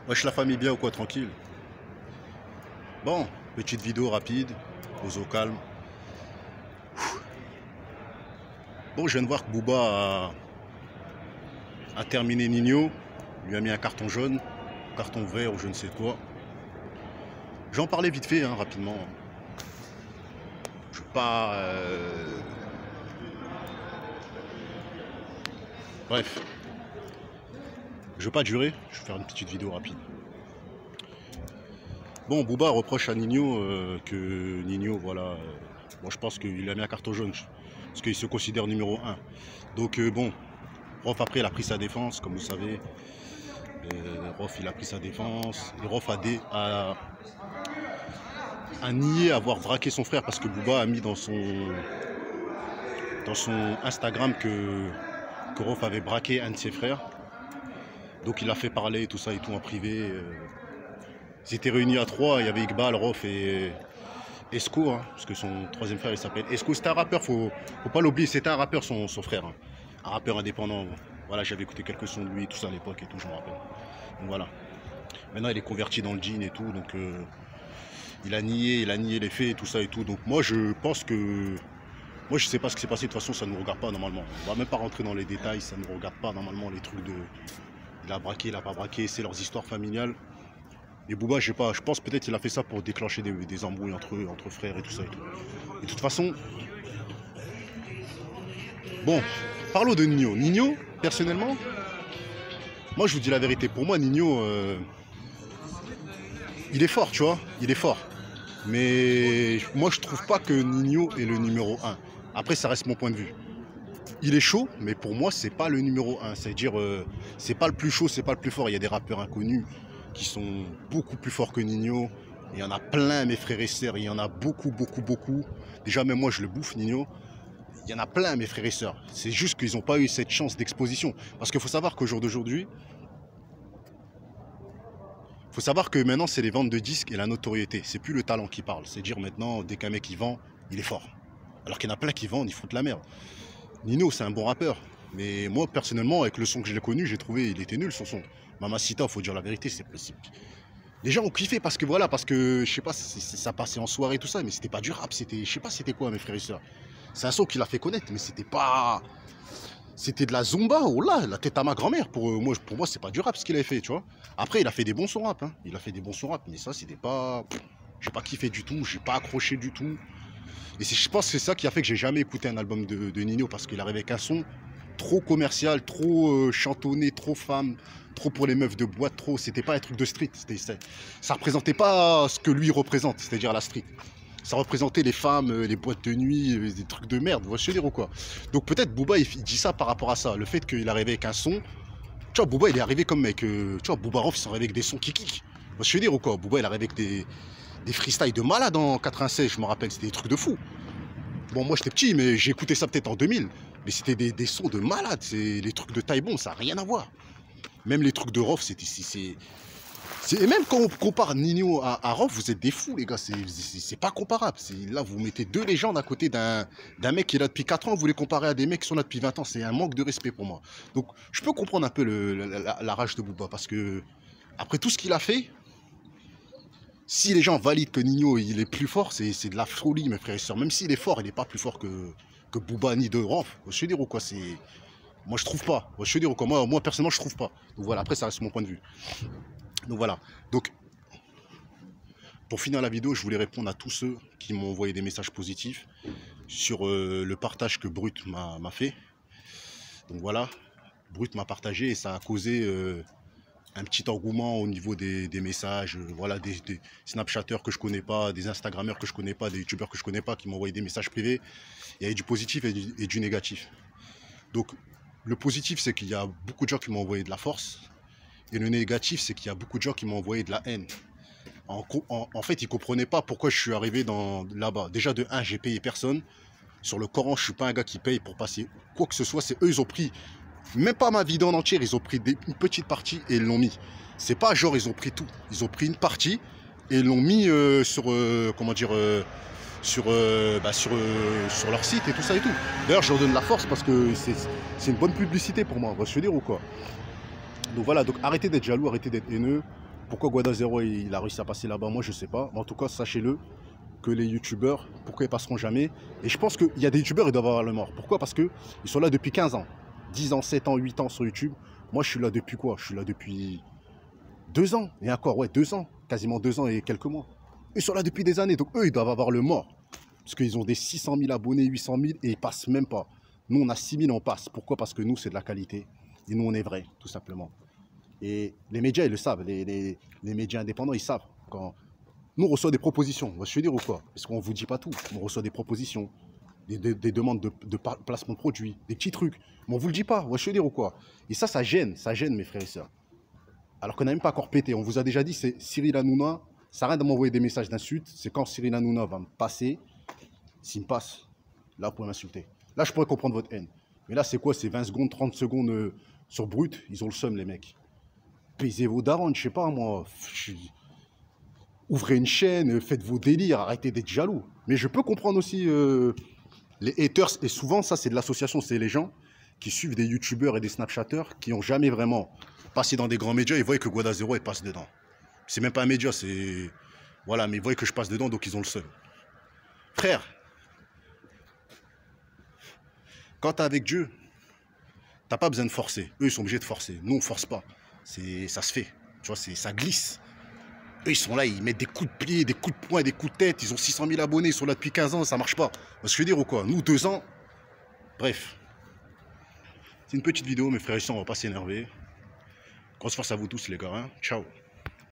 Wesh la famille bien ou quoi, tranquille. Bon, petite vidéo rapide, pause au calme. Bon, je viens de voir que a terminé Nino, lui a mis un carton jaune, carton vert ou je ne sais quoi. J'en parlais vite fait, hein, rapidement. Je veux pas... Bref, je veux pas durer, je vais faire une petite vidéo rapide. Bon, Booba reproche à Nino que Nino, voilà, bon, je pense qu'il a mis un carton jaune, parce qu'il se considère numéro 1. Donc bon, Rof après il a pris sa défense, comme vous savez. Rof il a pris sa défense, et Rof a nié avoir braqué son frère, parce que Booba a mis dans son Instagram que Rof avait braqué un de ses frères. Donc il a fait parler tout ça et tout en privé. Ils étaient réunis à 3, il y avait Iqbal, Rof et Esco, hein, parce que son troisième frère il s'appelle Esco. C'était un rappeur, faut pas l'oublier, c'était un rappeur son frère, hein. Un rappeur indépendant. Voilà, j'avais écouté quelques sons de lui, tout ça à l'époque et tout, je me rappelle. Donc voilà. Maintenant il est converti dans le djinn et tout, donc il a nié les faits et tout ça et tout. Donc moi je pense que... Moi je sais pas ce qui s'est passé, de toute façon ça ne nous regarde pas normalement. On va même pas rentrer dans les détails, ça ne nous regarde pas normalement les trucs de... Il a braqué, il a pas braqué, c'est leurs histoires familiales. Et Booba, je sais pas, je pense peut-être qu'il a fait ça pour déclencher des embrouilles entre frères et tout ça et tout. Et de toute façon, bon, parlons de Nino. Nino, personnellement, moi je vous dis la vérité, pour moi Nino, il est fort, tu vois, il est fort. Mais moi je trouve pas que Nino est le numéro 1. Après ça reste mon point de vue. Il est chaud, mais pour moi c'est pas le numéro 1. C'est-à-dire, c'est pas le plus chaud, c'est pas le plus fort. Il y a des rappeurs inconnus qui sont beaucoup plus forts que Nino. Il y en a plein, mes frères et sœurs. Il y en a beaucoup, beaucoup, beaucoup. Déjà, même moi, je le bouffe, Nino. Il y en a plein, mes frères et sœurs. C'est juste qu'ils n'ont pas eu cette chance d'exposition. Parce qu'il faut savoir qu'au jour d'aujourd'hui, il faut savoir que maintenant, c'est les ventes de disques et la notoriété. C'est plus le talent qui parle. C'est dire maintenant, dès qu'un mec il vend, il est fort. Alors qu'il y en a plein qui vendent, ils foutent la merde. Nino, c'est un bon rappeur. Mais moi, personnellement, avec le son que je l'ai connu, j'ai trouvé il était nul son son. Mamacita, faut dire la vérité, c'est possible. Les gens ont kiffé parce que voilà, parce que je sais pas, ça passait en soirée tout ça, mais c'était pas du rap, c'était, je sais pas c'était quoi mes frères et sœurs. C'est un son qui l'a fait connaître, mais c'était pas, c'était de la zumba, oh là, la tête à ma grand-mère. Pour moi, c'est pas du rap ce qu'il avait fait, tu vois. Après, il a fait des bons sons rap, hein. Il a fait des bons sons rap, mais ça, c'était pas, j'ai pas kiffé du tout, j'ai pas accroché du tout. Et je pense que c'est ça qui a fait que j'ai jamais écouté un album de Nino, parce qu'il arrivait avec un son trop commercial, trop chantonné, trop femme, trop pour les meufs de boîte, trop. C'était pas un truc de street. Ça représentait pas ce que lui représente, c'est-à-dire la street. Ça représentait les femmes, les boîtes de nuit, des trucs de merde, vous voyez dire ou quoi. Donc peut-être Booba il dit ça par rapport à ça, le fait qu'il arrivait avec un son. Tu vois, Booba il est arrivé comme mec, tu vois, Booba Rof il s'est arrivé avec des sons qui kick. Vous voyez dire ou quoi. Booba il arrive avec des freestyles de malade en 96, je me rappelle, c'était des trucs de fou. Bon, moi j'étais petit, mais j'ai écouté ça peut-être en 2000. Mais c'était des sons de malade. C'est les trucs de Taïbon, ça n'a rien à voir. Même les trucs de Rof, et même quand on compare Nino à Rof, vous êtes des fous, les gars. C'est pas comparable. Là, vous mettez deux légendes à côté d'un mec qui est là depuis 4 ans. Vous les comparez à des mecs qui sont là depuis 20 ans. C'est un manque de respect pour moi. Donc, je peux comprendre un peu la rage de Booba. Parce que, après tout ce qu'il a fait, si les gens valident que Nino il est plus fort, c'est de la folie, mes frères et sœurs. Même s'il est fort, il n'est pas plus fort que Booba ni de Rof. Je veux dire ou quoi, c'est... Moi je trouve pas. Je veux dire ou quoi, moi personnellement je trouve pas. Donc voilà, après ça reste mon point de vue. Donc voilà. Donc pour finir la vidéo, je voulais répondre à tous ceux qui m'ont envoyé des messages positifs sur le partage que Brut m'a fait. Donc voilà, Brut m'a partagé et ça a causé un petit engouement au niveau des messages, voilà, des Snapchatters que je connais pas, des Instagrammeurs que je connais pas, des Youtubeurs que je connais pas qui m'ont envoyé des messages privés. Il y avait du positif et du négatif. Donc le positif c'est qu'il y a beaucoup de gens qui m'ont envoyé de la force, et le négatif c'est qu'il y a beaucoup de gens qui m'ont envoyé de la haine. En fait, ils comprenaient pas pourquoi je suis arrivé là-bas. Déjà de 1, j'ai payé personne. Sur le Coran, je suis pas un gars qui paye pour passer quoi que ce soit. C'est eux, ils ont pris même pas ma vidéo en entière, ils ont pris une petite partie et ils l'ont mis. C'est pas genre ils ont pris tout, ils ont pris une partie et ils l'ont mis sur comment dire sur leur site et tout ça et tout. D'ailleurs, je leur donne la force parce que c'est une bonne publicité pour moi, on va se dire ou quoi. Donc voilà, donc arrêtez d'être jaloux, arrêtez d'être haineux. Pourquoi Guada Zero il a réussi à passer là-bas, moi je sais pas. Mais en tout cas, sachez-le que les youtubeurs, pourquoi ils passeront jamais? Et je pense qu'il y a des youtubeurs, ils doivent avoir le mort. Pourquoi? Parce qu'ils sont là depuis 15 ans, 10 ans, 7 ans, 8 ans sur YouTube. Moi je suis là depuis quoi? Je suis là depuis 2 ans. Et encore, ouais, 2 ans. Quasiment 2 ans et quelques mois. Ils sont là depuis des années. Donc eux, ils doivent avoir le mort. Parce qu'ils ont des 600 000 abonnés, 800 000 et ils passent même pas. Nous, on a 6 000, on passe. Pourquoi? Parce que nous, c'est de la qualité. Et nous, on est vrai, tout simplement. Et les médias, ils le savent. Les médias indépendants, ils savent. Quand nous, on reçoit des propositions, je veux dire ou quoi? Parce qu'on ne vous dit pas tout. On reçoit des propositions, des demandes de placement de produits, des petits trucs. Mais on ne vous le dit pas, je veux dire ou quoi? Et ça gêne mes frères et sœurs. Alors qu'on n'a même pas encore pété. On vous a déjà dit, c'est Cyril Hanouna. Ça n'a rien de m'envoyer des messages d'insultes. C'est quand Cyril Hanouna va me passer. S'il me passe, là, vous pouvez m'insulter. Là, je pourrais comprendre votre haine. Mais là, c'est quoi? C'est 20 secondes, 30 secondes sur brut. Ils ont le seum, les mecs. Paisez vos darons, je sais pas, moi. Ouvrez une chaîne, faites vos délires, arrêtez d'être jaloux. Mais je peux comprendre aussi les haters. Et souvent, ça, c'est de l'association. C'est les gens qui suivent des youtubeurs et des snapchatters qui n'ont jamais vraiment passé dans des grands médias. Ils voient que Guada Zero, il passe dedans. C'est même pas un média, c'est... Voilà, mais ils voient que je passe dedans, donc ils ont le seum. Frère, quand t'es avec Dieu, t'as pas besoin de forcer. Eux, ils sont obligés de forcer. Nous, on force pas. Ça se fait. Tu vois, ça glisse. Eux, ils sont là, ils mettent des coups de pied, des coups de poing, des coups de tête. Ils ont 600 000 abonnés, ils sont là depuis 15 ans, ça marche pas. Parce que je veux dire ou quoi? Nous, 2 ans. Bref. C'est une petite vidéo, mes frères et sœurs, on va pas s'énerver. Grosse force à vous tous, les gars. Hein. Ciao.